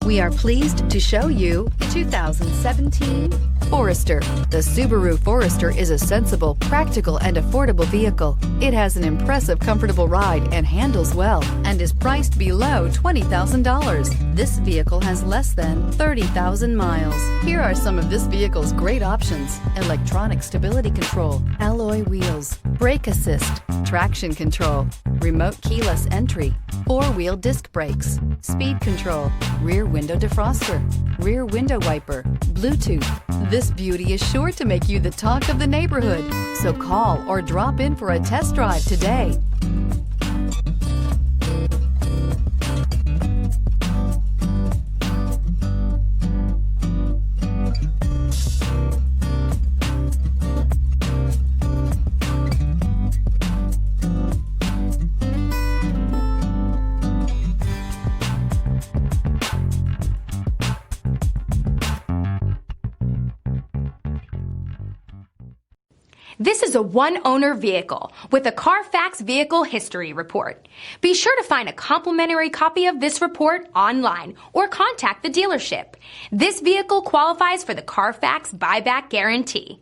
We are pleased to show you 2017 Forester. The Subaru Forester is a sensible, practical, and affordable vehicle. It has an impressive, comfortable ride and handles well and is priced below $20,000. This vehicle has less than 30,000 miles. Here are some of this vehicle's great options: electronic stability control, alloy wheels, brake assist, traction control, remote keyless entry, four-wheel disc brakes, speed control, rear window defroster, rear window wiper, Bluetooth. This beauty is sure to make you the talk of the neighborhood. So call or drop in for a test drive today. This is a one-owner vehicle with a Carfax Vehicle History Report. Be sure to find a complimentary copy of this report online or contact the dealership. This vehicle qualifies for the Carfax Buyback Guarantee.